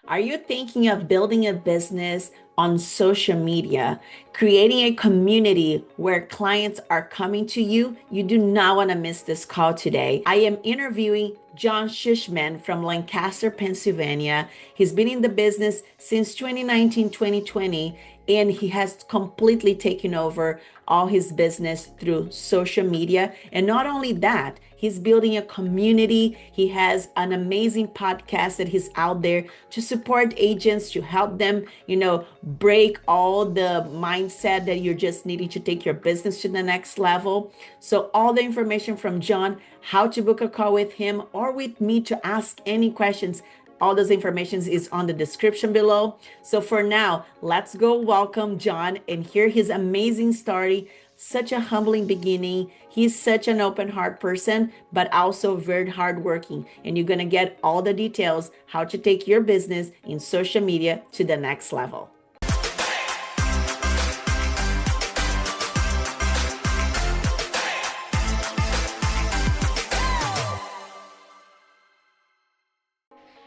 Are you thinking of building a business on social media, creating a community where clients are coming to you? You do not want to miss this call today. I am interviewing John Schuchman from Lancaster, Pennsylvania. He's been in the business since 2019, 2020, and he has completely taken over all his business through social media. And not only that, he's building a community. He has an amazing podcast that he's out there to support agents, to help them, break all the mindset that you're just needing to take your business to the next level. So all the information from John, how to book a call with him or with me to ask any questions, all those information is on the description below. So for now, let's go welcome John and hear his amazing story. Such a humbling beginning. He's such an open heart person, but also very hardworking. And you're going to get all the details how to take your business in social media to the next level.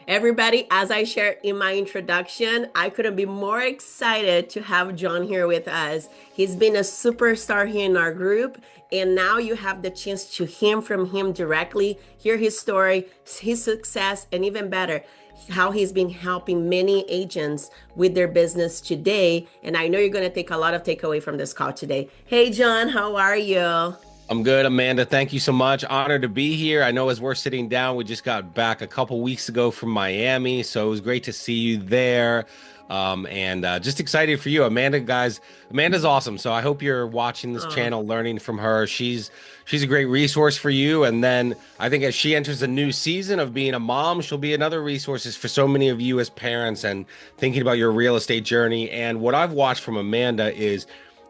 Everybody, as I shared in my introduction, I couldn't be more excited to have John here with us. He's been a superstar here in our group, and now you have the chance to hear from him directly, hear his story, his success, and even better, how he's been helping many agents with their business today. And I know you're going to take a lot of takeaway from this call today. Hey, John, how are you? I'm good, Amanda. Thank you so much. Honored to be here. I know as we're sitting down, we just got back a couple weeks ago from Miami, so it was great to see you there. And just excited for you, Amanda. Guys, Amanda's awesome. So I hope you're watching this channel, learning from her. She's a great resource for you. And then I think as she enters a new season of being a mom, she'll be another resource for so many of you as parents and thinking about your real estate journey. And what I've watched from Amanda is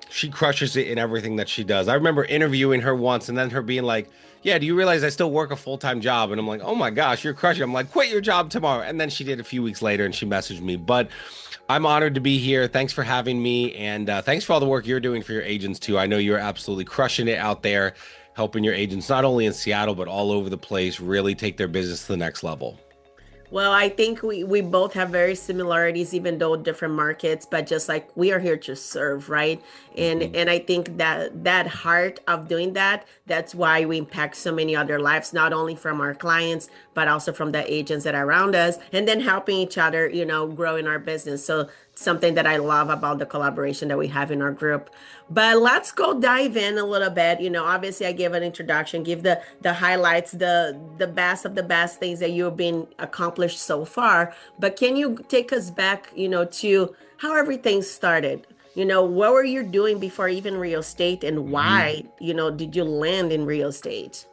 she crushes it in everything that she does. I remember interviewing her once and then her being like, yeah, do you realize I still work a full-time job? And I'm like, oh my gosh, you're crushing it. I'm like, quit your job tomorrow. And then she did a few weeks later and she messaged me. But I'm honored to be here. Thanks for having me. And thanks for all the work you're doing for your agents too. I know you're absolutely crushing it out there, helping your agents, not only in Seattle, but all over the place, really take their business to the next level. Well, I think we both have very similarities, even though different markets, but just like we are here to serve, right? And I think that heart of doing that, that's why we impact so many other lives, not only from our clients, but also from the agents that are around us, and then helping each other, grow in our business. So something that I love about the collaboration that we have in our group. But let's go dive in a little bit. Obviously I gave an introduction, give the highlights, the best of the best things that you've been accomplished so far. But can you take us back, to how everything started? What were you doing before even real estate, and why, did you land in real estate?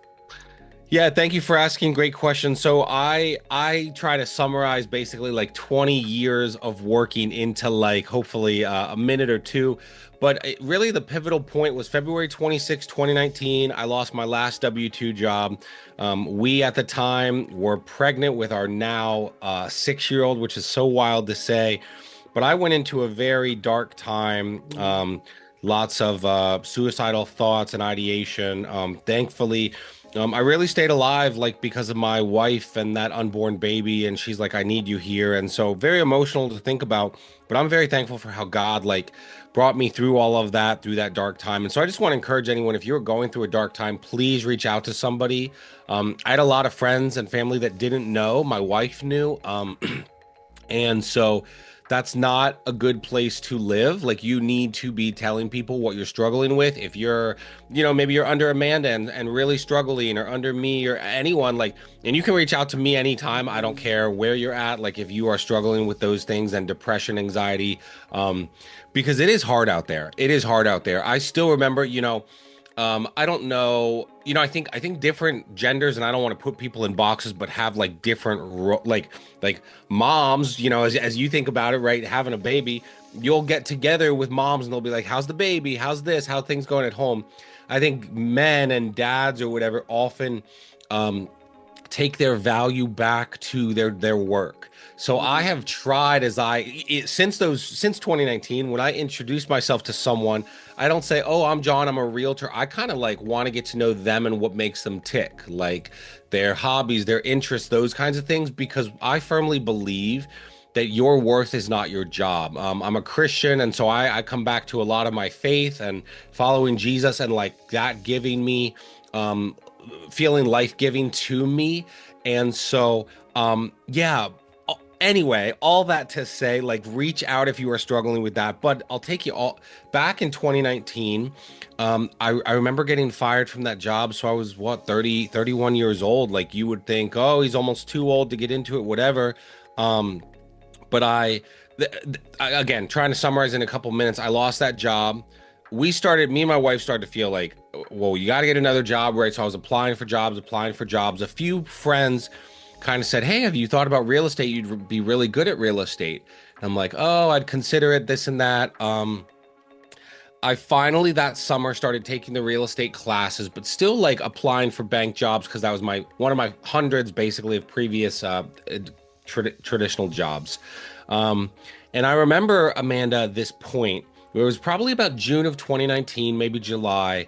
Yeah, thank you for asking. Great question. So I try to summarize basically like 20 years of working into like hopefully a minute or two. But really the pivotal point was February 26, 2019. I lost my last W-2 job. We at the time were pregnant with our now 6-year-old, which is so wild to say. But I went into a very dark time. Lots of suicidal thoughts and ideation. Thankfully, I really stayed alive, like because of my wife and that unborn baby. And she's like, I need you here. And so very emotional to think about, but I'm very thankful for how God like brought me through all of that, through that dark time. And so I just want to encourage anyone, if you're going through a dark time, please reach out to somebody. I had a lot of friends and family that didn't know. My wife knew. And so that's not a good place to live. Like you need to be telling people what you're struggling with. If you're, maybe you're under Amanda and really struggling, or under me or anyone, like, and you can reach out to me anytime. I don't care where you're at. Like if you are struggling with those things and depression, anxiety, because it is hard out there. It is hard out there. I still remember, I don't know, I think different genders, and I don't want to put people in boxes, but have like different, like moms, as you think about it, right? Having a baby, you'll get together with moms and they'll be like, how's the baby? How's this? How things going at home? I think men and dads or whatever often, take their value back to their work. So I have tried since 2019, when I introduce myself to someone, I don't say, oh, I'm John, I'm a realtor. I kind of like want to get to know them and what makes them tick, like their hobbies, their interests, those kinds of things, because I firmly believe that your worth is not your job. I'm a Christian, and so I come back to a lot of my faith and following Jesus, and like that giving me, um, feeling life giving to me. And so, yeah. Anyway, all that to say, like, reach out if you are struggling with that. But I'll take you all back in 2019. I remember getting fired from that job. So I was what, 30, 31 years old. Like, you would think, oh, he's almost too old to get into it, whatever. Um, but again, trying to summarize in a couple minutes, I lost that job. Me and my wife started to feel like, well, you got to get another job, right? So I was applying for jobs, applying for jobs. A few friends kind of said, hey, have you thought about real estate? You'd be really good at real estate. And I'm like, oh, I'd consider it, this and that. I finally that summer started taking the real estate classes, but still like applying for bank jobs because that was one of my hundreds basically of previous traditional jobs. And I remember, Amanda, this point, it was probably about June of 2019, maybe July.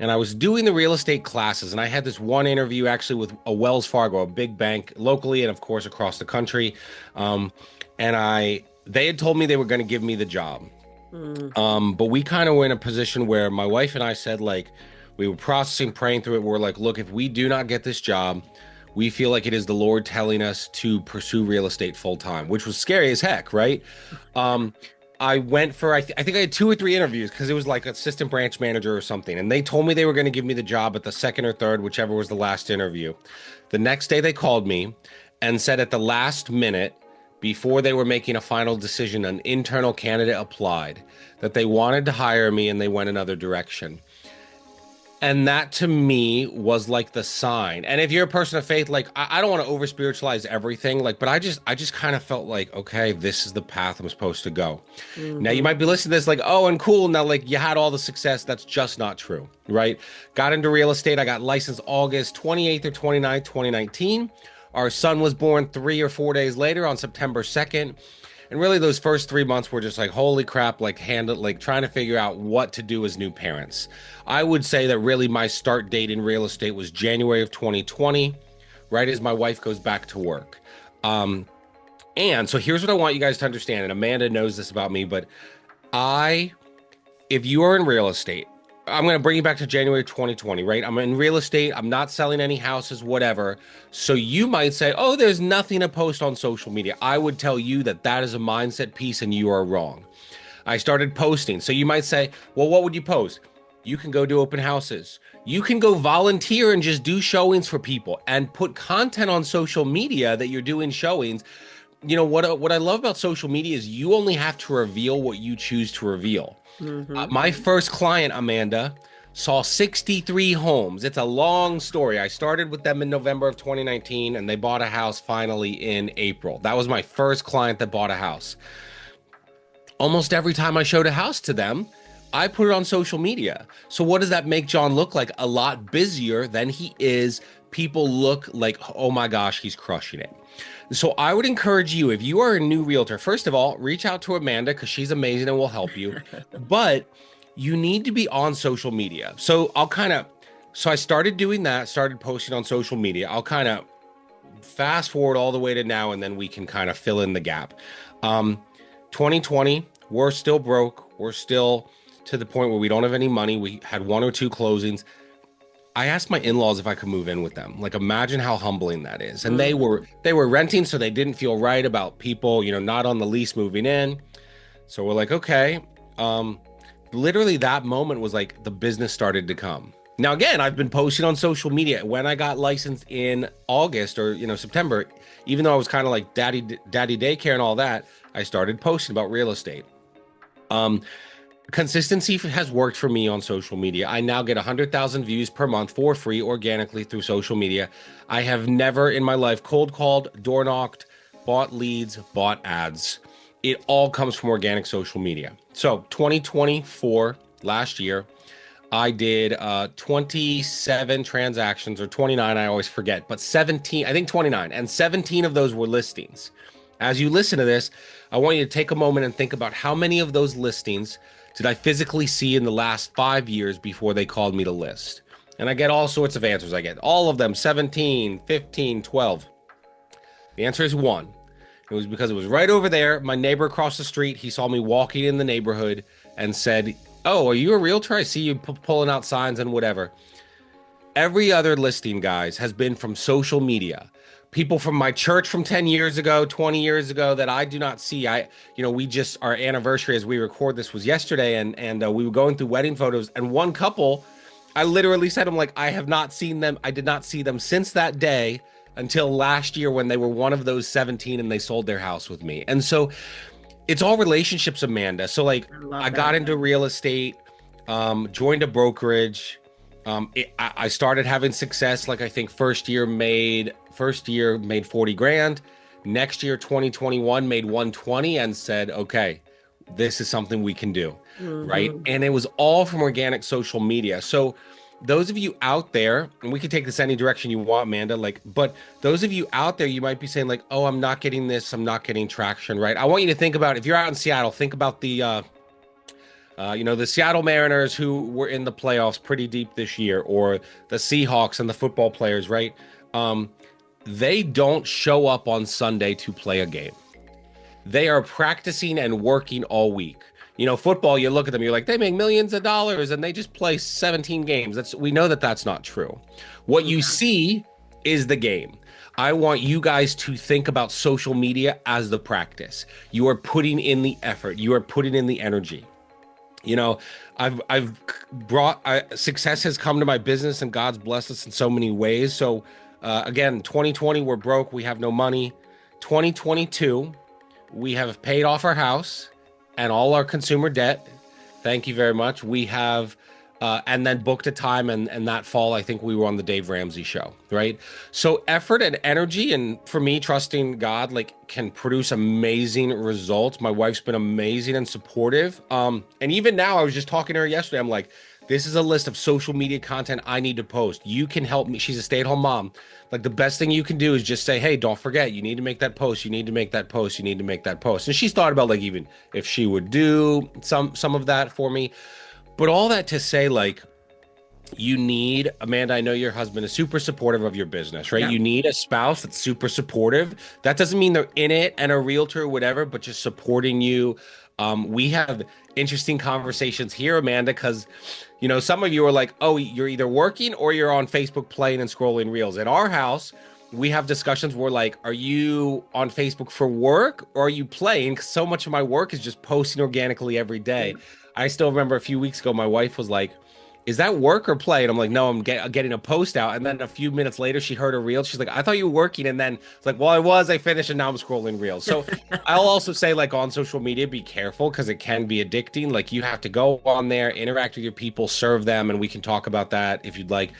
And I was doing the real estate classes, and I had this one interview actually with a Wells Fargo, a big bank locally and of course across the country. And they had told me they were going to give me the job. But we kind of were in a position where my wife and I said, like, we were processing, praying through it. We're like, look, if we do not get this job, we feel like it is the Lord telling us to pursue real estate full time, which was scary as heck, right? I went for, I think I had 2 or 3 interviews because it was like assistant branch manager or something. And they told me they were going to give me the job at the second or third, whichever was the last interview. The next day they called me and said at the last minute, before they were making a final decision, an internal candidate applied, that they wanted to hire me and they went another direction. And that to me was like the sign. And if you're a person of faith, like I don't want to over spiritualize everything, like, but I just kind of felt like, okay, this is the path I'm supposed to go. Now you might be listening to this like, oh, and cool. Now, like you had all the success. That's just not true, right? Got into real estate. I got licensed August 28th or 29th, 2019. Our son was born 3 or 4 days later on September 2nd. And really those first 3 months were just like, holy crap, like trying to figure out what to do as new parents. I would say that really my start date in real estate was January of 2020, right as my wife goes back to work. And so here's what I want you guys to understand. And Amanda knows this about me, but if you are in real estate, I'm going to bring you back to January 2020, right? I'm in real estate. I'm not selling any houses, whatever. So you might say, oh, there's nothing to post on social media. I would tell you that that is a mindset piece and you are wrong. I started posting. So you might say, well, what would you post? You can go do open houses. You can go volunteer and just do showings for people and put content on social media that you're doing showings. You know, what I love about social media is you only have to reveal what you choose to reveal. My first client, Amanda, saw 63 homes. It's a long story. I started with them in November of 2019 and they bought a house finally in April. That was my first client that bought a house. Almost every time I showed a house to them, I put it on social media. So what does that make John look like? A lot busier than he is. People look like, oh my gosh, he's crushing it. So I would encourage you, if you are a new realtor, first of all, reach out to Amanda because she's amazing and will help you. But you need to be on social media. So I started doing that, started posting on social media. I'll kind of fast forward all the way to now, and then we can kind of fill in the gap. 2020, we're still broke. We're still to the point where we don't have any money. We had 1 or 2 closings. I asked my in-laws if I could move in with them. Like, imagine how humbling that is. And they were renting, so they didn't feel right about people, not on the lease moving in. So we're like, okay. Literally that moment was like the business started to come. Now, again, I've been posting on social media. When I got licensed in August or, September, even though I was kind of like daddy daycare and all that, I started posting about real estate. Consistency has worked for me on social media. I now get 100,000 views per month for free organically through social media. I have never in my life cold called, door knocked, bought leads, bought ads. It all comes from organic social media. So 2024, last year, I did 27 transactions or 29, I always forget, but 17, I think 29, and 17 of those were listings. As you listen to this, I want you to take a moment and think about how many of those listings did I physically see in the last 5 years before they called me to list? And I get all sorts of answers. I get all of them, 17, 15, 12. The answer is 1. It was because it was right over there. My neighbor across the street, he saw me walking in the neighborhood and said, "Oh, are you a realtor? I see you pulling out signs and whatever." Every other listing, guys, has been from social media. People from my church from 10 years ago, 20 years ago that I do not see. We just, our anniversary as we record this was yesterday, and we were going through wedding photos, and one couple, I literally said, I'm like, I have not seen them. I did not see them since that day until last year when they were one of those 17 and they sold their house with me. And so it's all relationships, Amanda. So like I love I got that. into real estate, joined a brokerage. I started having success. Like I think first year made 40 grand. Next year, 2021 made 120 and said, okay, this is something we can do. Right. Hmm. And it was all from organic social media. So those of you out there, and we can take this any direction you want, Amanda, but those of you out there, you might be saying like, oh, I'm not getting this. I'm not getting traction. Right. I want you to think about, if you're out in Seattle, think about the Seattle Mariners who were in the playoffs pretty deep this year, or the Seahawks and the football players, right? They don't show up on Sunday to play a game. They are practicing and working all week. Football, you look at them, you're like, they make millions of dollars and they just play 17 games. We know that that's not true. What you Yeah. see is the game. I want you guys to think about social media as the practice. You are putting in the effort. You are putting in the energy. I've brought success has come to my business, and God's blessed us in so many ways. So again, 2020 we're broke, we have no money. 2022 we have paid off our house and all our consumer debt. Thank you very much. We have and then booked a time, and that fall I think we were on the Dave Ramsey show, right? So effort and energy, and for me, trusting God can produce amazing results. My wife's been amazing and supportive. And even now, I was just talking to her yesterday. I'm like, this is a list of social media content I need to post. You can help me. She's a stay-at-home mom. Like, the best thing you can do is just say, hey, don't forget, you need to make that post. You need to make that post. You need to make that post. And she's thought about even if she would do some of that for me. But all that to say, you need, Amanda, I know your husband is super supportive of your business, right? Yeah. You need a spouse that's super supportive. That doesn't mean they're in it and a realtor or whatever, but just supporting you. We have interesting conversations here, Amanda, because, some of you are like, oh, you're either working or you're on Facebook playing and scrolling reels. At our house, we have discussions where are you on Facebook for work or are you playing? Because so much of my work is just posting organically every day. I still remember a few weeks ago, my wife was like, is that work or play? And I'm like, no, I'm getting a post out. And then a few minutes later, she heard a reel. She's like, I thought you were working. And then it's like, well, I finished, and now I'm scrolling reels. So I'll also say, on social media, be careful because it can be addicting. You have to go on there, interact with your people, serve them. And we can talk about that if you'd like.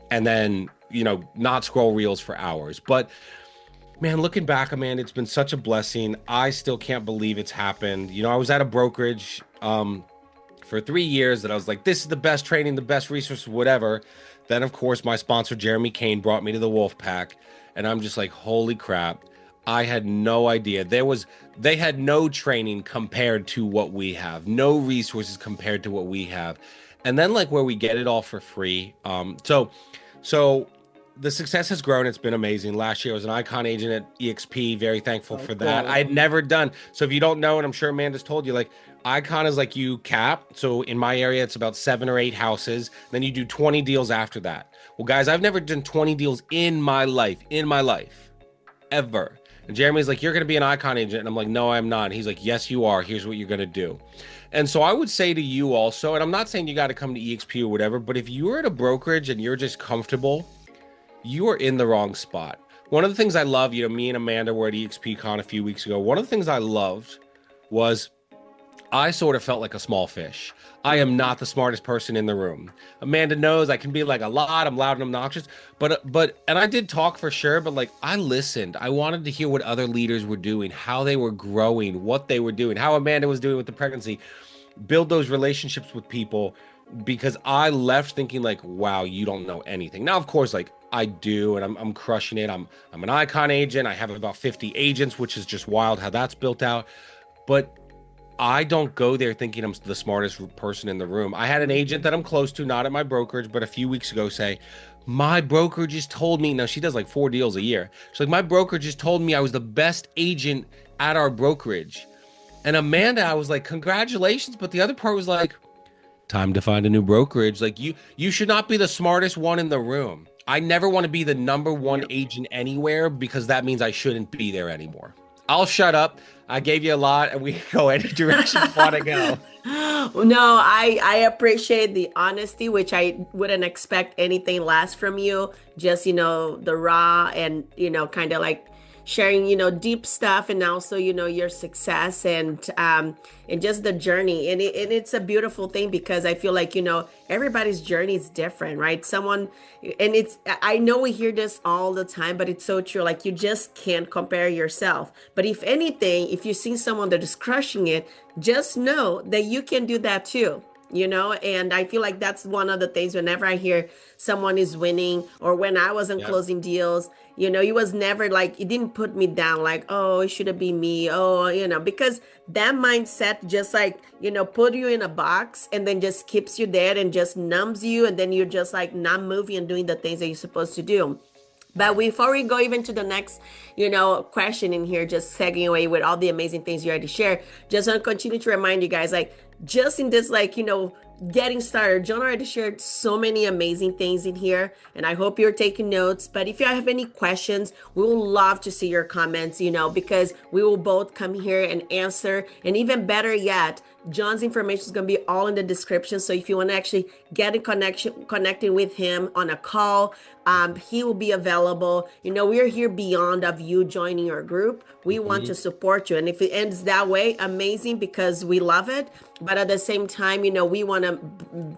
And then, not scroll reels for hours. But man, looking back, Amanda, it's been such a blessing. I still can't believe it's happened. I was at a brokerage, for 3 years that I was like, this is the best training, the best resource, whatever. Then, of course, my sponsor, Jeremy Kane, brought me to the Wolfpack. And I'm just like, holy crap. I had no idea. They had no training compared to what we have, no resources compared to what we have. And then where we get it all for free. So the success has grown. It's been amazing. Last year I was an icon agent at EXP. Very thankful for that. Cool. I had never done. So if you don't know, and I'm sure Amanda's told you, icon is you cap. So in my area, it's about 7 or 8 houses. Then you do 20 deals after that. Well, guys, I've never done 20 deals in my life, ever. And Jeremy's like, you're going to be an icon agent. And I'm like, no, I'm not. And he's like, yes, you are. Here's what you're going to do. And so I would say to you also, and I'm not saying you got to come to EXP or whatever, but if you're at a brokerage and you're just comfortable, you are in the wrong spot. One of the things I love, me and Amanda were at EXPCon a few weeks ago. One of the things I loved was I sort of felt like a small fish. I am not the smartest person in the room. Amanda knows I can be a lot. I'm loud and obnoxious, but and I did talk for sure, but I listened. I wanted to hear what other leaders were doing, how they were growing, what they were doing, how Amanda was doing with the pregnancy, build those relationships with people, because I left thinking wow, you don't know anything. Now, of course, I do, and I'm crushing it. I'm an icon agent. I have about 50 agents, which is just wild how that's built out. But I don't go there thinking I'm the smartest person in the room. I had an agent that I'm close to, not at my brokerage, but a few weeks ago say, my broker just told me, now she does like 4 deals a year. She's like, my broker just told me I was the best agent at our brokerage. And Amanda, I was like, congratulations. But the other part was like, time to find a new brokerage. Like you should not be the smartest one in the room. I never want to be the number one agent anywhere because that means I shouldn't be there anymore. I'll shut up. I gave you a lot and we can go any direction you want to go. No, I appreciate the honesty, which I wouldn't expect anything less from you. Just, the raw and, kind of like sharing, deep stuff, and also, your success and just the journey. And it's a beautiful thing because I feel like, everybody's journey is different, right? I know we hear this all the time, but it's so true. Like, you just can't compare yourself. But if anything, if you see someone that is crushing it, just know that you can do that too. And I feel like that's one of the things whenever I hear someone is winning, or when I wasn't Yep. closing deals, it was never like, it didn't put me down like, oh, it should have been me. Oh, because that mindset just like, put you in a box and then just keeps you there and just numbs you. And then you're just like not moving and doing the things that you're supposed to do. But before we go even to the next, question in here, just segueing away with all the amazing things you already shared, just want to continue to remind you guys, like, just in this, like, getting started, John already shared so many amazing things in here, and I hope you're taking notes. But if you have any questions, we will love to see your comments, because we will both come here and answer. And even better yet, John's information is going to be all in the description. So if you want to actually get in connecting with him on a call, he will be available. We are here beyond of you joining our group. We want to support you. And if it ends that way, amazing, because we love it. But at the same time, we want to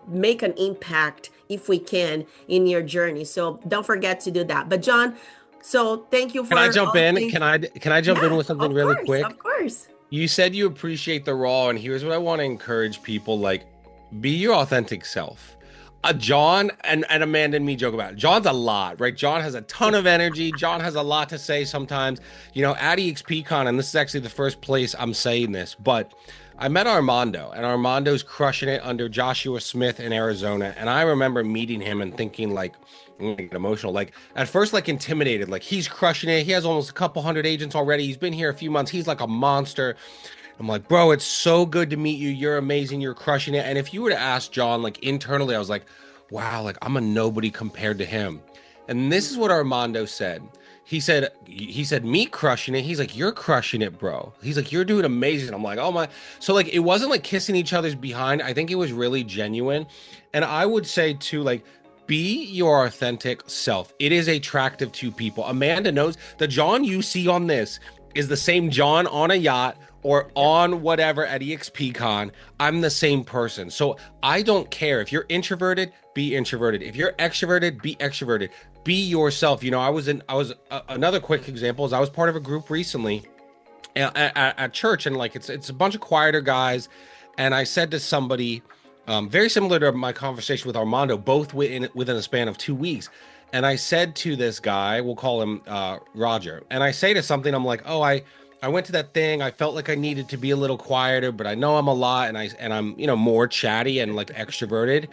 make an impact if we can in your journey. So don't forget to do that. But John, so thank you Can I for jump all the in? things. Can I jump in Yeah, with something of really course, quick? of course. You said you appreciate the raw, and here's what I want to encourage people, like, be your authentic self. John and Amanda and me joke about it. John's a lot, right? John has a ton of energy. John has a lot to say sometimes. At EXPCon, and this is actually the first place I'm saying this, but I met Armando, and Armando's crushing it under Joshua Smith in Arizona. And I remember meeting him and thinking, like, I'm gonna get emotional. Like, at first, like, intimidated. Like, he's crushing it. He has almost a couple hundred agents already. He's been here a few months. He's like a monster. I'm like, bro, it's so good to meet you. You're amazing. You're crushing it. And if you were to ask John, like, internally, I was like, wow, like, I'm a nobody compared to him. And this is what Armando said. He said, me crushing it. He's like, you're crushing it, bro. He's like, you're doing amazing. I'm like, oh my. So, like, it wasn't like kissing each other's behind. I think it was really genuine. And I would say too, like, be your authentic self. It is attractive to people. Amanda knows the John you see on this is the same John on a yacht or on whatever at EXPCon. I'm the same person. So I don't care. If you're introverted, be introverted. If you're extroverted, be extroverted. Be yourself. Another quick example is I was part of a group recently at church, and like it's a bunch of quieter guys. And I said to somebody, very similar to my conversation with Armando, both within a span of 2 weeks. And I said to this guy, we'll call him Roger, and I say to something, I'm like, oh, I went to that thing. I felt like I needed to be a little quieter, but I know I'm a lot, and I'm more chatty and like extroverted.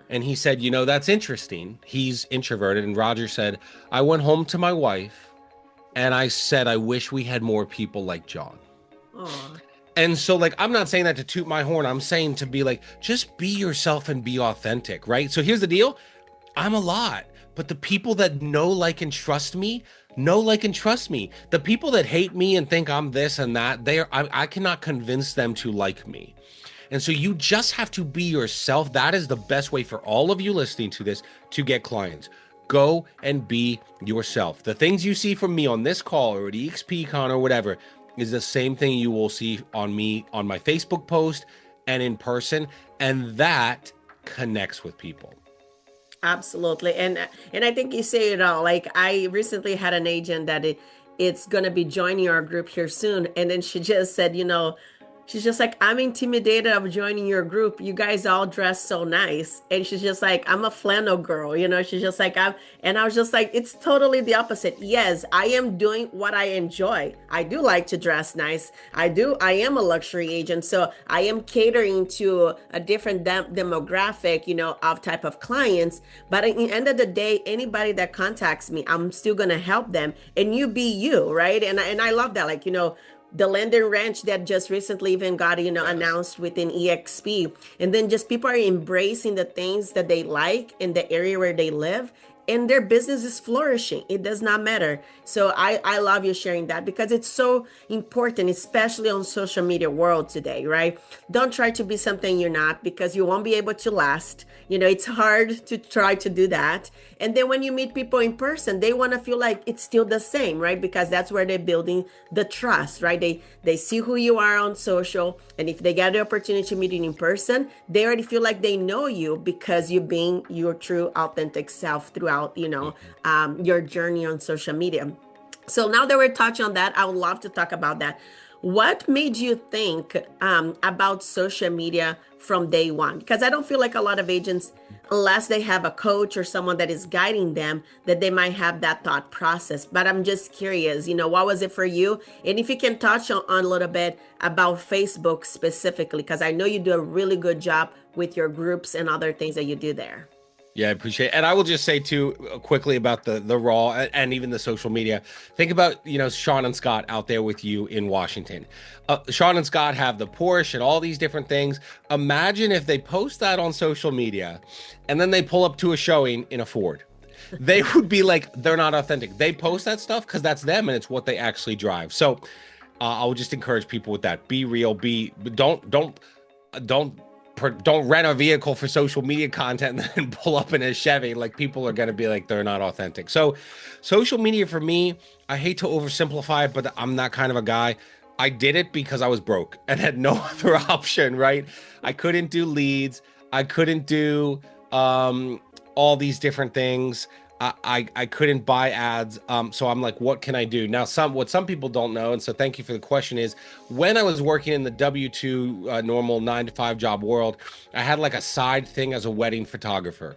And he said, that's interesting. He's introverted. And Roger said, I went home to my wife and I said, I wish we had more people like John. Oh, And so, like, I'm not saying that to toot my horn. I'm saying to be like, just be yourself and be authentic, right? So here's the deal. I'm a lot, but the people that know, like, and trust me, know, like, and trust me. The people that hate me and think I'm this and that, I cannot convince them to like me. And so you just have to be yourself. That is the best way for all of you listening to this to get clients. Go and be yourself. The things you see from me on this call or at EXPCon or whatever is the same thing you will see on me on my Facebook post and in person. And that connects with people. absolutely. And I think you say it all. Like, I recently had an agent that it's gonna be joining our group here soon, and then she just said, She's just like, I'm intimidated of joining your group. You guys all dress so nice. And she's just like, I'm a flannel girl, you know. She's just like, and I was just like, it's totally the opposite. Yes, I am doing what I enjoy. I do like to dress nice. I am a luxury agent. So I am catering to a different demographic, you know, of type of clients. But at the end of the day, anybody that contacts me, I'm still gonna help them. And you be you, right? And I love that. Like, you know, the land and ranch that just recently even got, you know, Yes. announced within EXP. And then just people are embracing the things that they like in the area where they live, and their business is flourishing. It does not matter. So I love you sharing that because it's so important, especially on social media world today, right? Don't try to be something you're not, because you won't be able to last. You know, it's hard to try to do that. And then when you meet people in person, they want to feel like it's still the same, right? Because that's where they're building the trust, right? They see who you are on social, and if they get the opportunity to meet you in person, they already feel like they know you because you're being your true authentic self throughout, you know, your journey on social media. So now that we're touching on that, I would love to talk about that. What made you think about social media from day one? Because I don't feel like a lot of agents, unless they have a coach or someone that is guiding them, that they might have that thought process. But I'm just curious, you know, what was it for you? And if you can touch on a little bit about Facebook specifically, because I know you do a really good job with your groups and other things that you do there. Yeah, I appreciate it. And I will just say too quickly about the raw and even the social media. Think about, you know, Sean and Scott out there with you in Washington. Sean and Scott have the Porsche and all these different things. Imagine if they post that on social media and then they pull up to a showing in a Ford. They would be like, they're not authentic. They post that stuff because that's them and it's what they actually drive. So I would just encourage people with that. Be real. Don't don't rent a vehicle for social media content and then pull up in a Chevy. Like, people are going to be like, they're not authentic. So social media for me, I hate to oversimplify it, but I'm that kind of a guy. I did it because I was broke and had no other option, right? I couldn't do leads. I couldn't do all these different things. I couldn't buy ads. So I'm like, what can I do? Now, what some people don't know, and so thank you for the question, is when I was working in the W-2 normal 9 to 5 job world, I had like a side thing as a wedding photographer.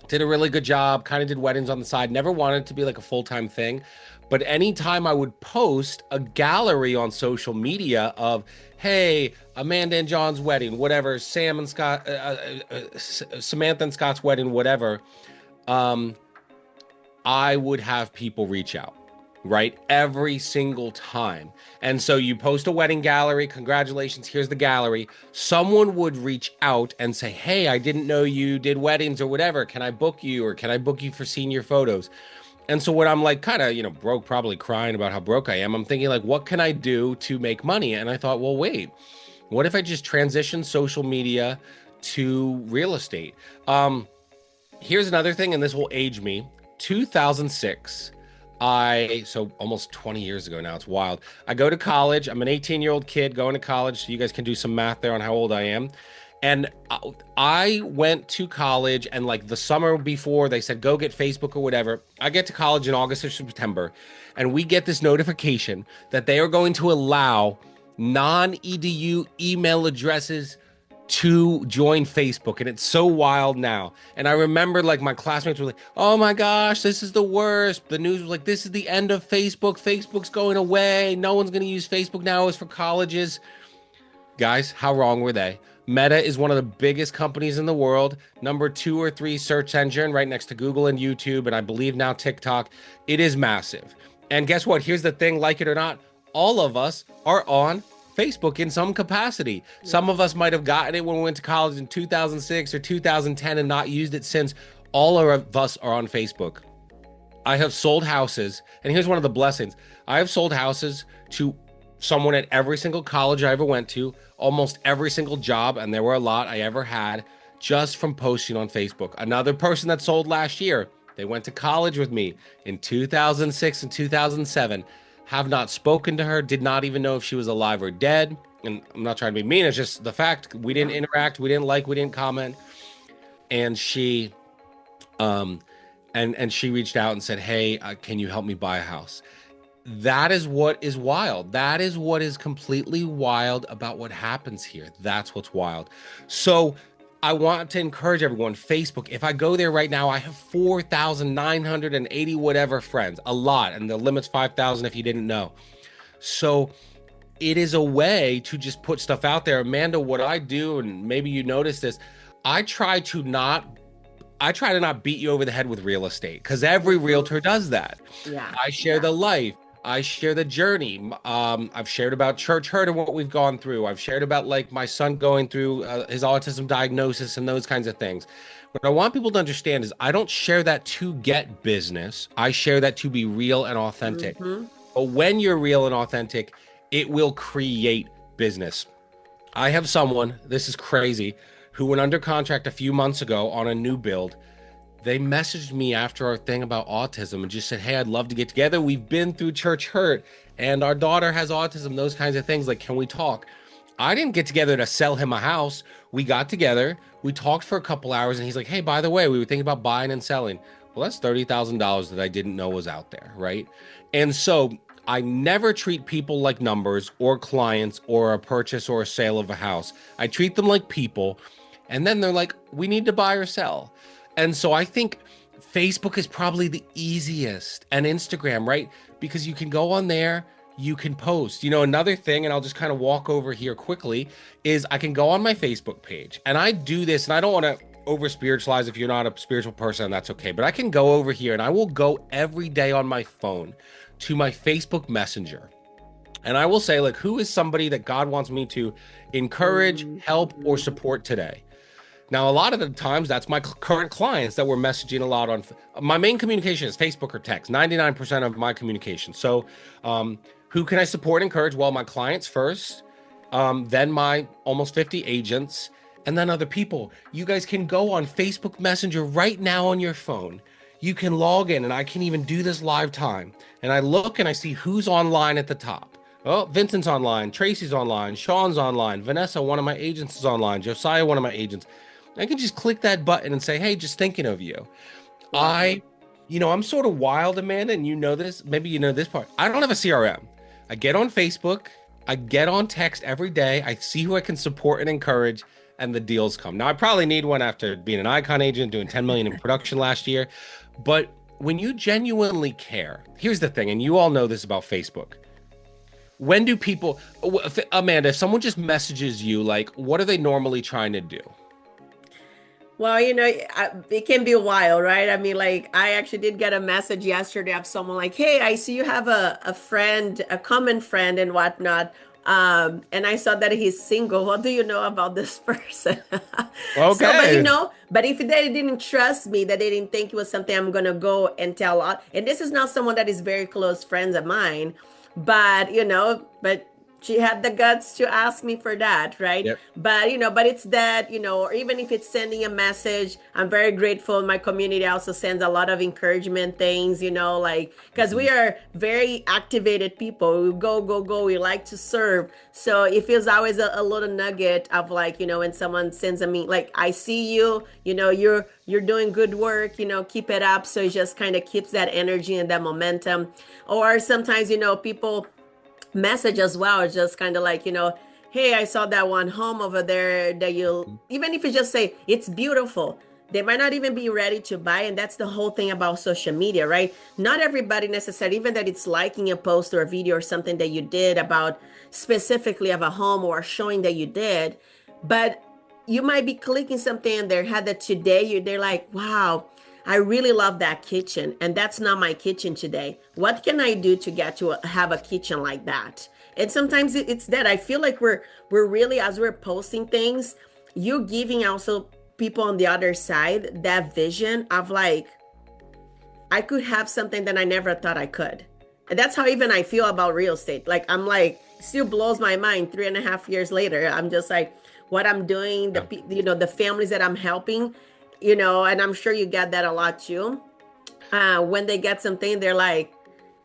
Did a really good job, kind of did weddings on the side, never wanted it to be like a full-time thing. But anytime I would post a gallery on social media of, hey, Amanda and John's wedding, whatever, Sam and Scott, Samantha and Scott's wedding, whatever, I would have people reach out, right? Every single time. And so you post a wedding gallery, congratulations, here's the gallery. Someone would reach out and say, hey, I didn't know you did weddings or whatever. Can I book you, or can I book you for senior photos? And so when I'm like kind of, you know, broke, probably crying about how broke I am, I'm thinking like, what can I do to make money? And I thought, well, wait, what if I just transition social media to real estate? Here's another thing, and this will age me. 2006, so almost 20 years ago now, it's wild. I go to college. I'm an 18-year-old kid going to college. So you guys can do some math there on how old I am. And I went to college, and like the summer before, they said, go get Facebook or whatever. I get to college in August or September, and we get this notification that they are going to allow non-EDU email addresses to join Facebook. And it's so wild now. And I remember like my classmates were like, oh my gosh, this is the worst. The news was like, this is the end of Facebook. Facebook's going away. No one's going to use Facebook now. It's for colleges. Guys, how wrong were they? Meta is one of the biggest companies in the world, number 2 or 3 search engine, right next to Google and YouTube, and I believe now TikTok. It is massive. And guess what? Here's the thing, like it or not, all of us are on Facebook in some capacity. Yeah. Some of us might have gotten it when we went to college in 2006 or 2010 and not used it since. All of us are on Facebook. I have sold houses, and here's one of the blessings. I have sold houses to someone at every single college I ever went to, almost every single job, and there were a lot I ever had, just from posting on Facebook. Another person that sold last year, they went to college with me in 2006 and 2007. Have not spoken to her, did not even know if she was alive or dead. And I'm not trying to be mean, it's just the fact. We didn't interact, we didn't like, we didn't comment. And she and she reached out and said, hey, can you help me buy a house? That is what is wild. That is what is completely wild about what happens here. That's what's wild. So I want to encourage everyone. Facebook, if I go there right now, I have 4,980 whatever friends, a lot. And the limit's 5,000 if you didn't know. So it is a way to just put stuff out there. Amanda, what I do, and maybe you notice this, I try to not beat you over the head with real estate because every realtor does that. Yeah. I share the life. I share the journey. I've shared about church hurt and what we've gone through. I've shared about like my son going through his autism diagnosis and those kinds of things. What I want people to understand is I don't share that to get business. I share that to be real and authentic. But when you're real and authentic, it will create business. I have someone, this is crazy, who went under contract a few months ago on a new build. They messaged me after our thing about autism and just said, hey, I'd love to get together. We've been through church hurt and our daughter has autism, those kinds of things. Like, can we talk? I didn't get together to sell him a house. We got together, we talked for a couple hours and he's like, hey, by the way, we were thinking about buying and selling. Well, that's $30,000 that I didn't know was out there, right? And so I never treat people like numbers or clients or a purchase or a sale of a house. I treat them like people. And then they're like, we need to buy or sell. And so I think Facebook is probably the easiest, and Instagram, right? Because you can go on there, you can post. You know, another thing, and I'll just kind of walk over here quickly, is I can go on my Facebook page. And I do this, and I don't want to over spiritualize. If you're not a spiritual person, that's okay. But I can go over here and I will go every day on my phone to my Facebook Messenger. And I will say, like, who is somebody that God wants me to encourage, help, or support today? Now, a lot of the times that's my current clients that we're messaging a lot on. My main communication is Facebook or text, 99% of my communication. So who can I support and encourage? Well, my clients first, then my almost 50 agents, and then other people. You guys can go on Facebook Messenger right now on your phone. You can log in, and I can even do this live time. And I look and I see who's online at the top. Oh, Vincent's online, Tracy's online, Sean's online, Vanessa, one of my agents is online, Josiah, one of my agents. I can just click that button and say, hey, just thinking of you. I'm sort of wild, Amanda, and you know this. Maybe you know this part. I don't have a CRM. I get on Facebook. I get on text every day. I see who I can support and encourage, and the deals come. Now, I probably need one after being an icon agent, doing 10 million in production last year. But when you genuinely care, here's the thing, and you all know this about Facebook. When do people, Amanda, if someone just messages you, like, what are they normally trying to do? Well, it can be a while, right? I mean, like, I actually did get a message yesterday of someone like, hey, I see you have a friend, a common friend and whatnot. And I saw that he's single. What do you know about this person? Okay. But if they didn't trust me, that they didn't think it was something I'm going to go and tell out. And this is not someone that is very close friends of mine, but she had the guts to ask me for that, right? Yep. But it's that, or even if it's sending a message, I'm very grateful. My community also sends a lot of encouragement things, because we are very activated people. We go. We like to serve. So it feels always a little nugget of like, when someone sends me, like, I see you, you're doing good work, keep it up. So it just kind of keeps that energy and that momentum. Or sometimes, people message as well. It's just kind of like, hey, I saw that one home over there that even if you just say it's beautiful, they might not even be ready to buy. And that's the whole thing about social media, right? Not everybody necessarily, even that it's liking a post or a video or something that you did about specifically of a home or showing that you did, but you might be clicking something in their head that today they're like, wow, I really love that kitchen, and that's not my kitchen today. What can I do to get to have a kitchen like that? And sometimes it's that I feel like we're really, as we're posting things, you're giving also people on the other side that vision of like, I could have something that I never thought I could. And that's how even I feel about real estate. Like, I'm like, it still blows my mind 3.5 years later. I'm just like, what I'm doing, the families that I'm helping, and I'm sure you get that a lot too. When they get something, they're like,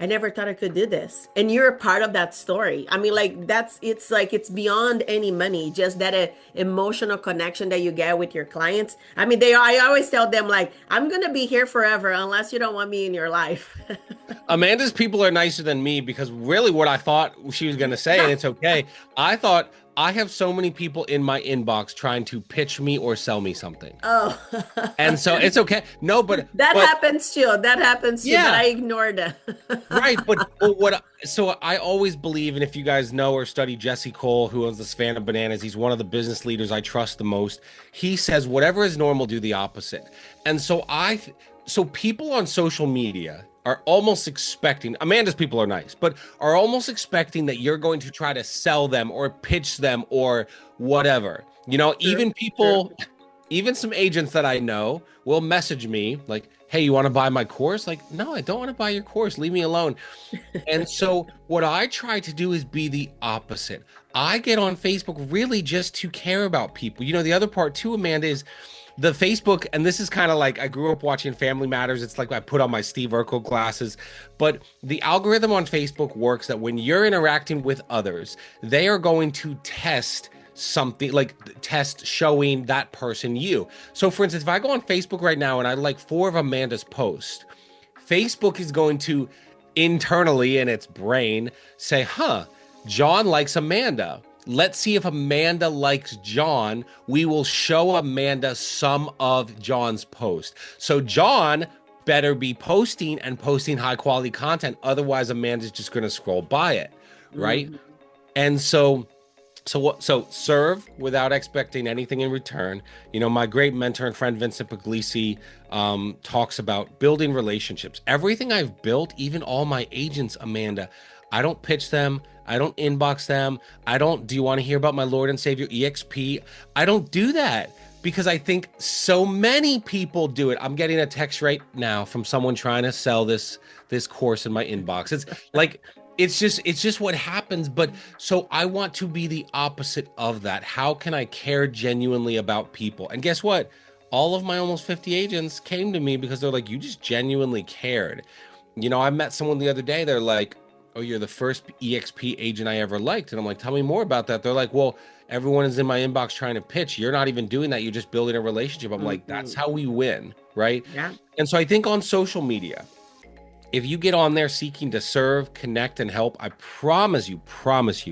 I never thought I could do this. And you're a part of that story. I mean, like it's like it's beyond any money, just that emotional connection that you get with your clients. I mean, I always tell them like, I'm gonna be here forever unless you don't want me in your life. Amanda's people are nicer than me because really what I thought she was going to say, and it's okay. I thought I have so many people in my inbox trying to pitch me or sell me something. Oh, And so it's okay. No, that but happens too. That happens too, but yeah, I ignore that. right. But so I always believe, and if you guys know or study Jesse Cole, who owns the Savannah Bananas, he's one of the business leaders I trust the most. He says, whatever is normal, do the opposite. And so people on social media are almost expecting, Amanda's people are nice, but are almost expecting that you're going to try to sell them or pitch them or whatever. True, Even true. people, even some agents that I know will message me like, hey, you want to buy my course? Like, no, I don't want to buy your course. Leave me alone. And so what I try to do is be the opposite. I get on Facebook really just to care about people. The other part too, Amanda, is the Facebook, and this is kind of like I grew up watching Family Matters. It's like I put on my Steve Urkel glasses, but the algorithm on Facebook works that when you're interacting with others, they are going to test something, like test showing that person you. So for instance, if I go on Facebook right now and I like 4 of Amanda's posts, Facebook is going to internally in its brain say, John likes Amanda. Let's see if Amanda likes John. We will show Amanda some of John's post. So John better be posting high quality content. Otherwise, Amanda's just going to scroll by it, right? Mhm. And so serve without expecting anything in return. My great mentor and friend Vincent Puglisi talks about building relationships. Everything I've built, even all my agents, Amanda, I don't pitch them. I don't inbox them. Do you want to hear about my Lord and Savior EXP? I don't do that because I think so many people do it. I'm getting a text right now from someone trying to sell this course in my inbox. It's like, it's just what happens. But so I want to be the opposite of that. How can I care genuinely about people? And guess what? All of my almost 50 agents came to me because they're like, you just genuinely cared. I met someone the other day. They're like, oh, you're the first EXP agent I ever liked. And I'm like, tell me more about that. They're like, well, everyone is in my inbox trying to pitch. You're not even doing that. You're just building a relationship. I'm like, that's how we win, right? Yeah. And so I think on social media, if you get on there seeking to serve, connect, and help, I promise you,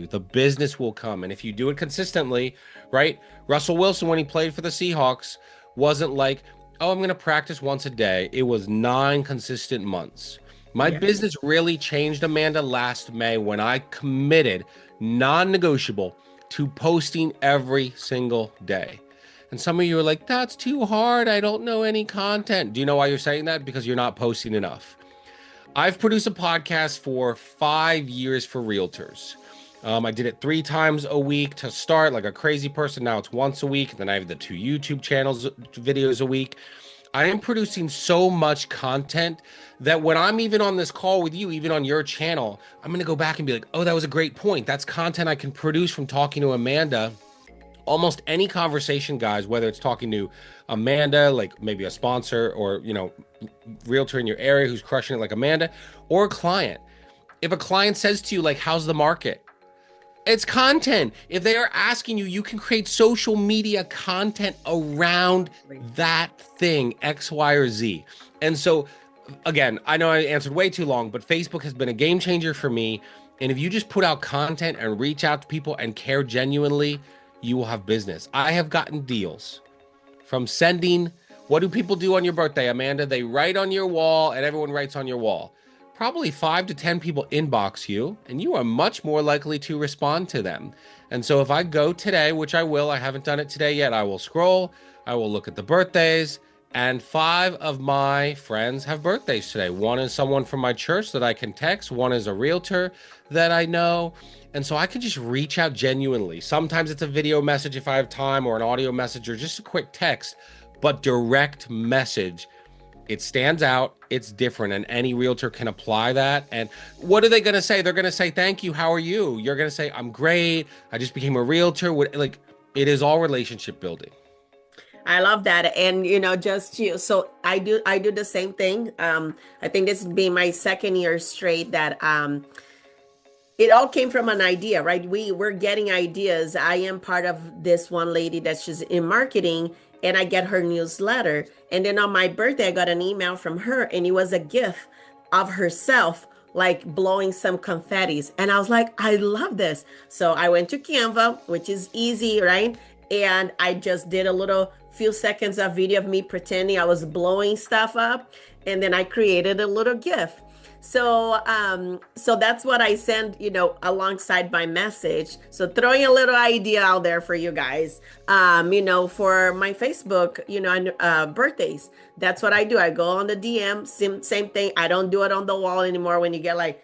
the business will come. And if you do it consistently, right? Russell Wilson, when he played for the Seahawks, wasn't like, oh, I'm going to practice once a day. It was 9 consistent months. My business really changed, Amanda, last May when I committed, non-negotiable, to posting every single day. And some of you are like, that's too hard. I don't know any content. Do you know why you're saying that? Because you're not posting enough. I've produced a podcast for 5 years for realtors. I did it 3 times a week to start like a crazy person. Now it's once a week. And then I have the 2 YouTube channels, videos a week. I am producing so much content that when I'm even on this call with you, even on your channel, I'm going to go back and be like, oh, that was a great point. That's content I can produce from talking to Amanda. Almost any conversation, guys, whether it's talking to Amanda, like maybe a sponsor or, realtor in your area who's crushing it like Amanda, or a client. If a client says to you, like, how's the market? It's content. If they are asking you, you can create social media content around that thing, X, Y, or Z. And so, again, I know I answered way too long, but Facebook has been a game changer for me. And if you just put out content and reach out to people and care genuinely, you will have business. I have gotten deals from sending, what do people do on your birthday, Amanda? They write on your wall and everyone writes on your wall. Probably 5 to 10 people inbox you and you are much more likely to respond to them. And so if I go today, which I will, I haven't done it today yet, I will scroll, I will look at the birthdays, and 5 of my friends have birthdays today. One is someone from my church that I can text. One is a realtor that I know. And so I can just reach out genuinely. Sometimes it's a video message if I have time, or an audio message, or just a quick text, but direct message. It stands out. It's different, and any realtor can apply that. And what are they going to say? They're going to say, thank you. How are you? You're going to say, I'm great. I just became a realtor. Like, it is all relationship building. I love that. And just you, so I do the same thing. I think this has been my second year straight that it all came from an idea, right? We're getting ideas. I am part of this one lady that she's in marketing, and I get her newsletter. And then on my birthday, I got an email from her, and it was a gift of herself, like blowing some confettis. And I was like, I love this. So I went to Canva, which is easy, right? And I just did a little few seconds of video of me pretending I was blowing stuff up, and then I created a little GIF. So that's what I send, alongside my message. So throwing a little idea out there for you guys, for my Facebook, birthdays. That's what I do. I go on the DM, same thing. I don't do it on the wall anymore when you get like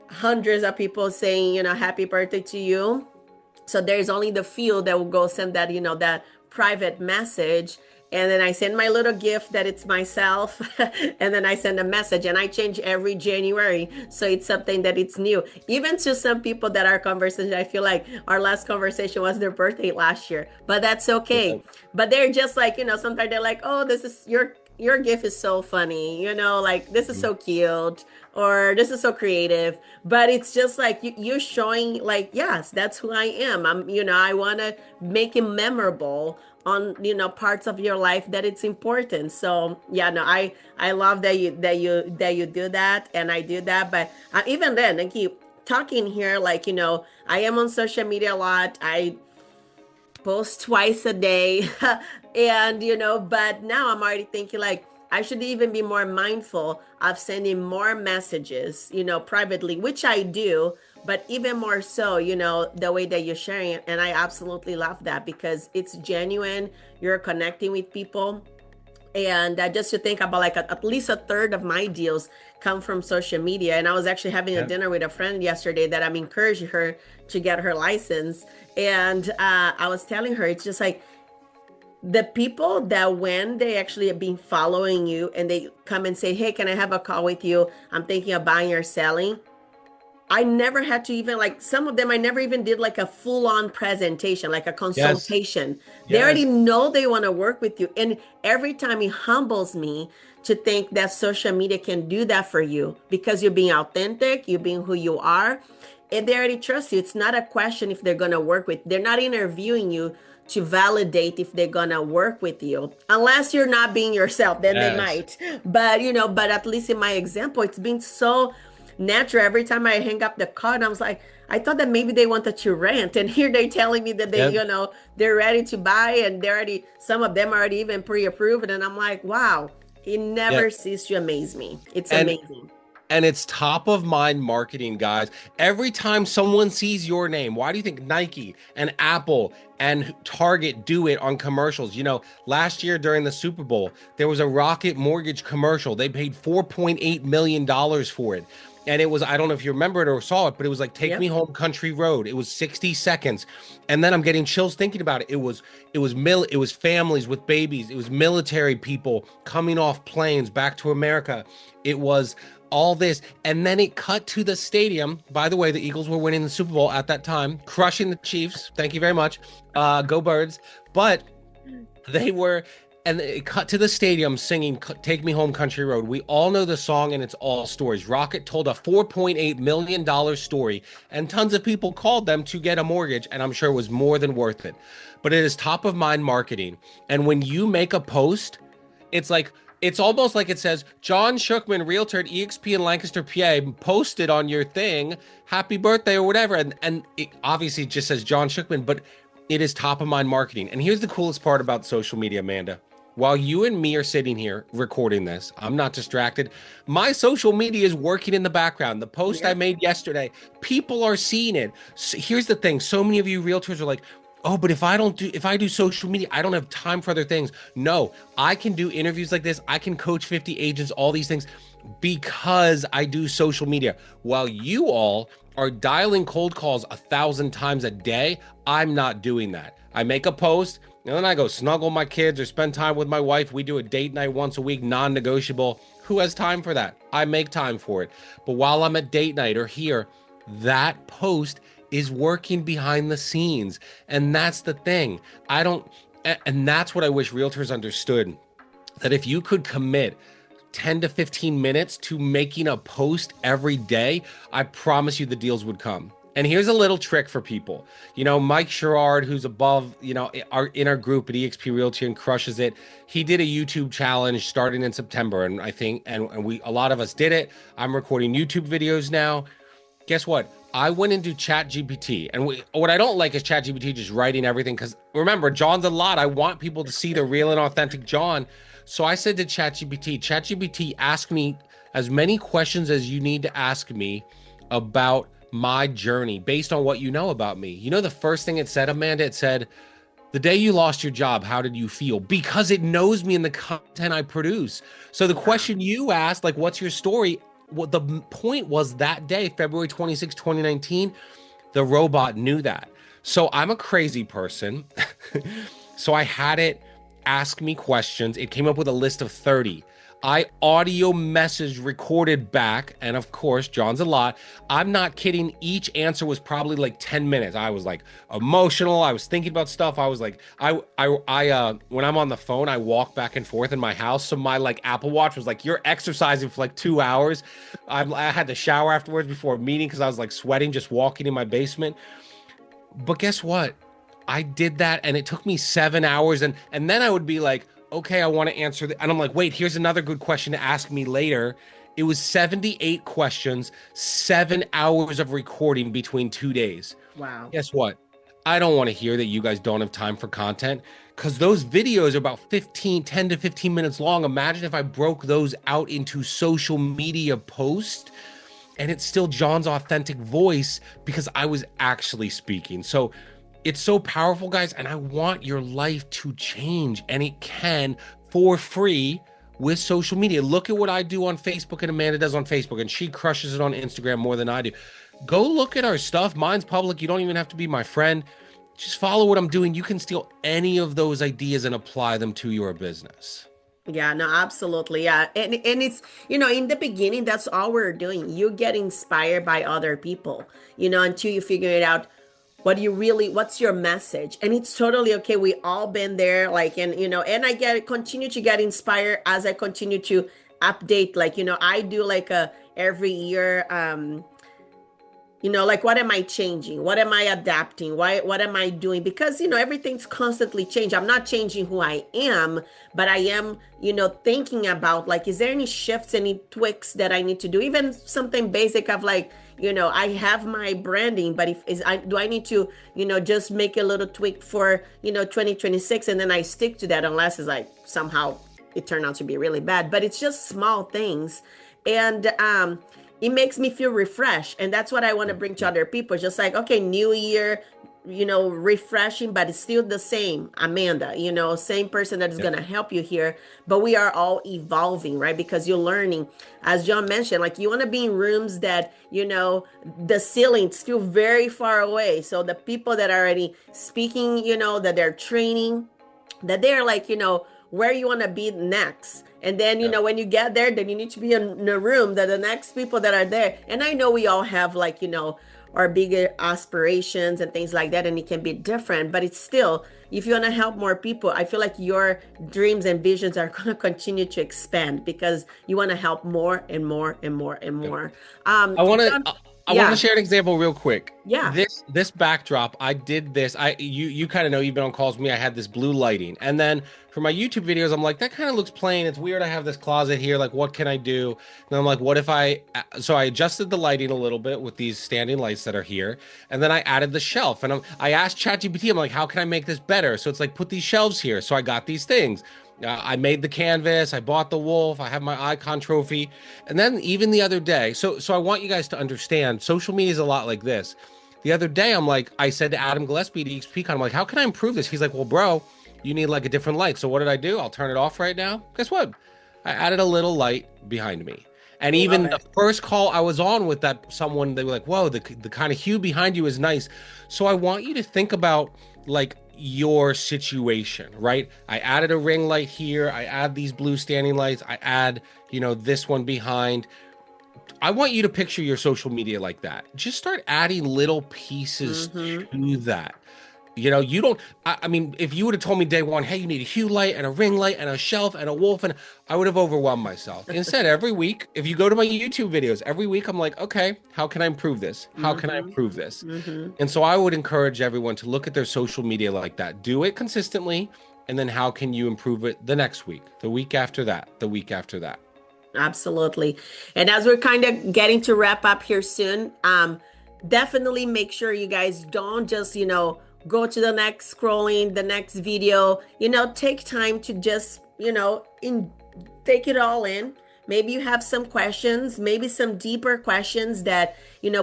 hundreds of people saying, happy birthday to you. So there's only the few that will go send that, that private message. And then I send my little gift that it's myself. And then I send a message, and I change every January. So it's something that it's new. Even to some people that our conversation, I feel like our last conversation was their birthday last year, but that's okay. But they're just like, sometimes they're like, oh, this is your gift is so funny, like this is so cute, or this is so creative. But it's just like you're showing like, yes, that's who I am. I want to make it memorable on parts of your life that it's important. So yeah, no, I love that you do that, and I do that. But even then, I keep talking here, like I am on social media a lot. I post twice a day. And but now I'm already thinking like I should even be more mindful of sending more messages, privately, which I do, but even more so, the way that you're sharing it. And I absolutely love that because it's genuine. You're connecting with people. And just to think about like at least a third of my deals come from social media. And I was actually having a dinner with a friend yesterday that I'm encouraging her to get her license. And I was telling her, it's just like, the people that when they actually have been following you and they come and say, hey, can I have a call with you? I'm thinking of buying or selling. I never had to even like some of them, I never even did like a full-on presentation, like a consultation. They already know they want to work with you. And every time it humbles me to think that social media can do that for you because you're being authentic, you're being who you are, and they already trust you. It's not a question if they're going to work with, they're not interviewing you to validate if they're gonna work with you, unless you're not being yourself, then they might. But but at least in my example, it's been so natural. Every time I hang up the call, I was like, I thought that maybe they wanted to rent, and here they're telling me that they they're ready to buy, and they're already, some of them already even pre-approved. And I'm like, wow, it never ceases to amaze me. It's amazing. And it's top of mind marketing, guys. Every time someone sees your name, why do you think Nike and Apple and Target do it on commercials? Last year during the Super Bowl, there was a Rocket Mortgage commercial. They paid $4.8 million for it. And it was, I don't know if you remember it or saw it, but it was like, take me home country road. It was 60 seconds. And then I'm getting chills thinking about it. It was families with babies. It was military people coming off planes back to America. It was all this. And then it cut to the stadium. By the way, the Eagles were winning the Super Bowl at that time, crushing the Chiefs. Thank you very much. Go Birds. But they were, and it cut to the stadium singing Take Me Home Country Road. We all know the song, and it's all stories. Rocket told a $4.8 million story, and tons of people called them to get a mortgage, and I'm sure it was more than worth it. But it is top of mind marketing. And when you make a post, it's like, it's almost like it says, John Schuchman, realtor at EXP in Lancaster, PA, posted on your thing, happy birthday or whatever. And it obviously just says John Schuchman, but it is top of mind marketing. And here's the coolest part about social media, Amanda. While you and me are sitting here recording this, I'm not distracted. My social media is working in the background. The post I made yesterday, people are seeing it. So here's the thing. So many of you realtors are like, oh, but if I do social media, I don't have time for other things. No, I can do interviews like this. I can coach 50 agents, all these things, because I do social media. While you all are dialing cold calls 1,000 times a day, I'm not doing that. I make a post, and then I go snuggle my kids or spend time with my wife. We do a date night once a week, non-negotiable. Who has time for that? I make time for it. But while I'm at date night or here, that post is working behind the scenes. And that's the thing. And that's what I wish realtors understood, that if you could commit 10 to 15 minutes to making a post every day, I promise you the deals would come. And here's a little trick for people. Mike Sherrard, who's above, in our group at eXp Realty and crushes it. He did a YouTube challenge starting in September. And I think, and a lot of us did it. I'm recording YouTube videos now. Guess what? I went into ChatGPT, and what I don't like is ChatGPT just writing everything. Because remember, John's a lot. I want people to see the real and authentic John. So I said to ChatGPT, ask me as many questions as you need to ask me about my journey based on what you know about me. The first thing it said, Amanda, it said, the day you lost your job, how did you feel? Because it knows me and the content I produce. So the question you asked, like, what's your story? What the point was that day, February 26, 2019, the robot knew that. So I'm a crazy person. So I had it ask me questions. It came up with a list of 30. I audio message recorded back. And of course, John's a lot. I'm not kidding. Each answer was probably like 10 minutes. I was like emotional. I was thinking about stuff. I was like, when I'm on the phone, I walk back and forth in my house. So my like Apple Watch was like, you're exercising for like 2 hours. I had to shower afterwards before a meeting because I was like sweating just walking in my basement. But guess what? I did that and it took me 7 hours. And then I would be like, okay, I want to answer and I'm like, wait, here's another good question to ask me later. It was 78 questions, 7 hours of recording between 2 days. Wow. Guess what? I don't want to hear that you guys don't have time for content, because those videos are about 10 to 15 minutes long. Imagine if I broke those out into social media posts and it's still John's authentic voice because I was actually speaking. So it's so powerful, guys, and I want your life to change, and it can for free with social media. Look at what I do on Facebook and Amanda does on Facebook, and she crushes it on Instagram more than I do. Go look at our stuff. Mine's public. You don't even have to be my friend. Just follow what I'm doing. You can steal any of those ideas and apply them to your business. Yeah, no, absolutely. Yeah. And it's, in the beginning, that's all we're doing. You get inspired by other people, until you figure it out. What's your message? And it's totally okay. We all been there, like, and I continue to get inspired as I continue to update. Like, I do like every year, like, what am I changing? What am I adapting? What am I doing? Because, everything's constantly changing. I'm not changing who I am, but I am, thinking about, like, is there any shifts, any tweaks that I need to do? Even something basic of like, I have my branding, but do I need to, just make a little tweak for, 2026, and then I stick to that unless it's like somehow it turned out to be really bad. But it's just small things. And it makes me feel refreshed. And that's what I want to bring to other people. Just like, okay, new year, refreshing, but it's still the same Amanda, same person that is going to help you here. But we are all evolving, right? Because you're learning, as John mentioned, like, you want to be in rooms that, the ceiling's still very far away. So the people that are already speaking, that they're training, that they're like, where you want to be next. And then, when you get there, then you need to be in a room that the next people that are there. And I know we all have like, our bigger aspirations and things like that, and it can be different, but it's still, if you want to help more people, I feel like your dreams and visions are going to continue to expand because you want to help more and more and more and more. I want to share an example real quick. Yeah. This backdrop, I did this. You kind of know, you've been on calls with me. I had this blue lighting, and then for my YouTube videos, I'm like, that kind of looks plain. It's weird. I have this closet here. Like, what can I do? And I'm like, what if so I adjusted the lighting a little bit with these standing lights that are here. And then I added the shelf, and I asked ChatGPT, I'm like, how can I make this better? So it's like, put these shelves here. So I got these things. I made the canvas. I bought the wolf. I have my icon trophy. And then even the other day, so I want you guys to understand, social media is a lot like this. The other day, I said to Adam Gillespie at EXPCon, I'm like, how can I improve this? He's like, well, bro, you need like a different light. So what did I do? I'll turn it off right now. Guess what? I added a little light behind me. And even the first call I was on with someone, they were like, whoa, the kind of hue behind you is nice. So I want you to think about like your situation, right? I added a ring light here. I add these blue standing lights. I add, this one behind. I want you to picture your social media like that. Just start adding little pieces to that. You know, you don't, I mean, if you would have told me day one, hey, you need a hue light and a ring light and a shelf and a wolf, and I would have overwhelmed myself. Instead, every week, if you go to my YouTube videos, every week I'm like, okay, how can I improve this? How can I Mm-hmm. improve this? Mm-hmm. And so I would encourage everyone to look at their social media like that. Do it consistently. And then how can you improve it the next week, the week after that, the week after that? Absolutely. And as we're kind of getting to wrap up here soon, definitely make sure you guys don't just, go to the next scrolling, the next video, take time to just, take it all in. Maybe you have some questions, maybe some deeper questions that,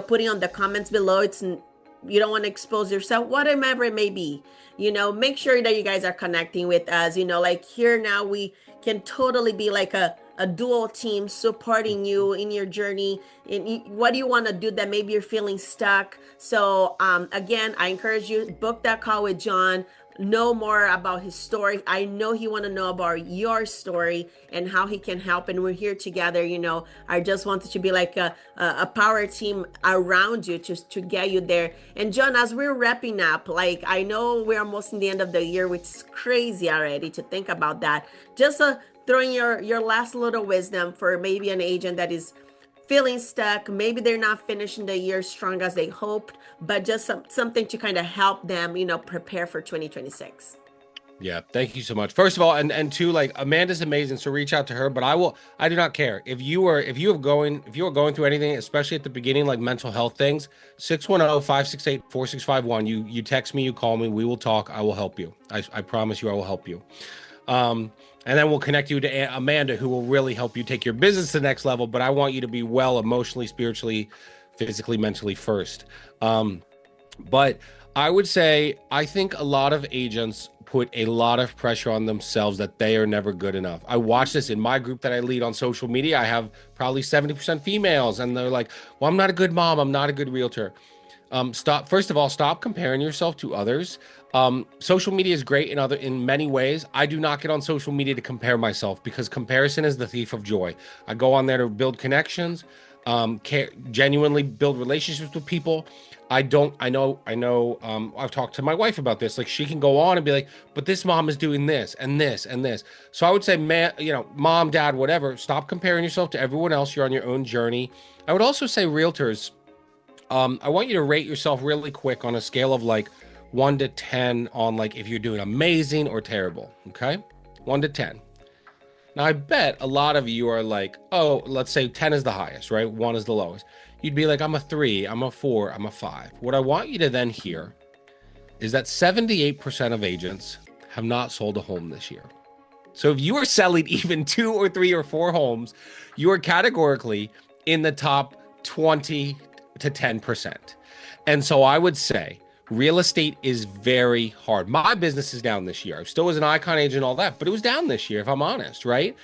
putting on the comments below, you don't want to expose yourself, whatever it may be. Make sure that you guys are connecting with us. Like here now, we can totally be like a dual team supporting you in your journey. And what do you want to do that maybe you're feeling stuck? So again, I encourage you, book that call with John. Know more about his story. I know he want to know about your story and how he can help. And we're here together. I just wanted to be like a power team around you to get you there. And John, as we're wrapping up, like I know we're almost in the end of the year, which is crazy already to think about that. Just throwing your last little wisdom for maybe an agent that is feeling stuck. Maybe they're not finishing the year strong as they hoped, but just something to kind of help them, prepare for 2026. Yeah, thank you so much. First of all, and two, like Amanda's amazing, so reach out to her. But I do not care if you are going through anything, especially at the beginning, like mental health things. 610-568-4651. You text me, you call me, we will talk. I will help you. I promise you, I will help you. And then we'll connect you to Amanda, who will really help you take your business to the next level. But I want you to be well emotionally, spiritually, physically, mentally first. But I would say, I think a lot of agents put a lot of pressure on themselves that they are never good enough. I watch this in my group that I lead on social media. I have probably 70% females, and they're like, well, I'm not a good mom. I'm not a good realtor. First of all, stop comparing yourself to others. Social media is great in many ways. I do not get on social media to compare myself because comparison is the thief of joy. I go on there to build connections, genuinely build relationships with people. I know, I've talked to my wife about this. Like she can go on and be like, but this mom is doing this and this and this. So I would say, man, mom, dad, whatever, stop comparing yourself to everyone else. You're on your own journey. I would also say realtors, I want you to rate yourself really quick on a scale of like 1 to 10 on like if you're doing amazing or terrible. Okay. 1 to 10. Now I bet a lot of you are like, oh, let's say 10 is the highest, right? 1 is the lowest. You'd be like, I'm a 3, I'm a 4, I'm a 5. What I want you to then hear is that 78% of agents have not sold a home this year. So if you are selling even 2 or 3 or 4 homes, you are categorically in the top 20 to 10%. And so I would say real estate is very hard. My business is down this year. I still was an icon agent and all that, but it was down this year, if I'm honest, right?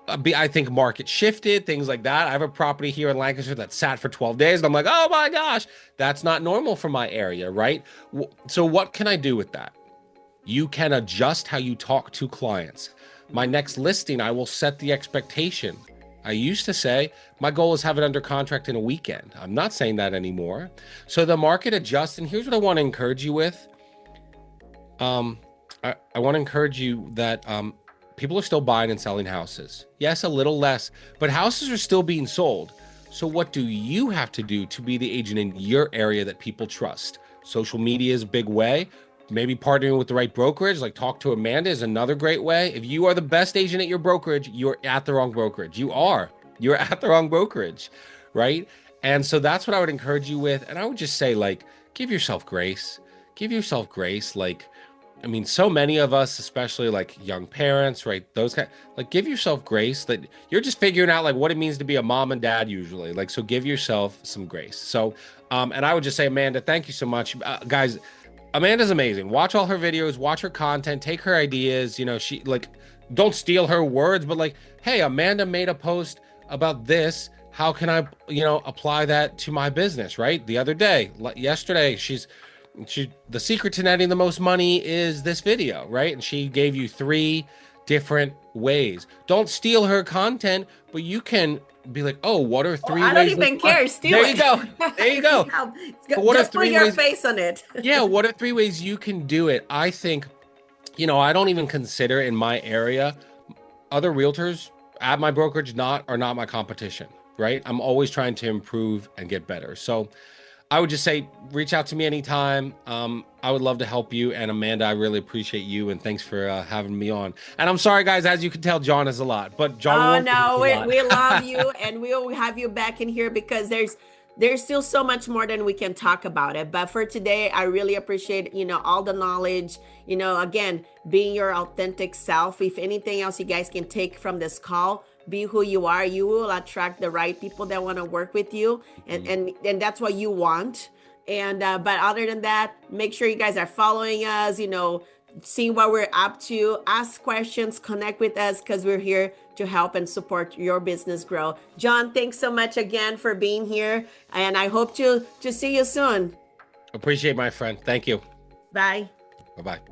I think market shifted, things like that. I have a property here in Lancaster that sat for 12 days. And I'm like, oh my gosh, that's not normal for my area, right? So what can I do with that? You can adjust how you talk to clients. My next listing, I will set the expectation. I used to say my goal is have it under contract in a weekend. I'm not saying that anymore. So the market adjusts. And here's what I want to encourage you with. I want to encourage you that people are still buying and selling houses. Yes, a little less, but houses are still being sold. So what do you have to do to be the agent in your area that people trust? Social media is a big way. Maybe partnering with the right brokerage, like talk to Amanda, is another great way. If you are the best agent at your brokerage, you're at the wrong brokerage. You're at the wrong brokerage, right? And so that's what I would encourage you with. And I would just say, like, give yourself grace. Give yourself grace. Like, I mean, so many of us, especially like young parents, right? Those kind, like, give yourself grace that you're just figuring out like what it means to be a mom and dad usually. Like, so give yourself some grace. So, and I would just say, Amanda, thank you so much, guys. Amanda's amazing. Watch all her videos, watch her content, take her ideas. She like, don't steal her words, but like, hey, Amanda made a post about this. How can I, apply that to my business? Right. The other day, yesterday, the secret to netting the most money is this video, right? And she gave you 3 different ways. Don't steal her content, but you can be like, oh, what are three I don't ways? even care. Steal There it. you go. There you go. But what are Just put three your ways? face on it. Yeah, what are three ways you can do it? I think, I don't even consider in my area other realtors at my brokerage are not my competition, right? I'm always trying to improve and get better. So I would just say, reach out to me anytime. I would love to help you. And Amanda, I really appreciate you. And thanks for having me on. And I'm sorry, guys, as you can tell, John is a lot, but John Oh won't no, a lot. we love you, and we'll have you back in here because there's still so much more than we can talk about it. But for today, I really appreciate, all the knowledge, again, being your authentic self. If anything else you guys can take from this call, be who you are. You will attract the right people that want to work with you, and that's what you want. And but other than that, make sure you guys are following us, see what we're up to, ask questions, connect with us, because we're here to help and support your business grow. John, thanks so much again for being here, and I hope to see you soon. Appreciate my friend. Thank you. Bye. Bye-bye.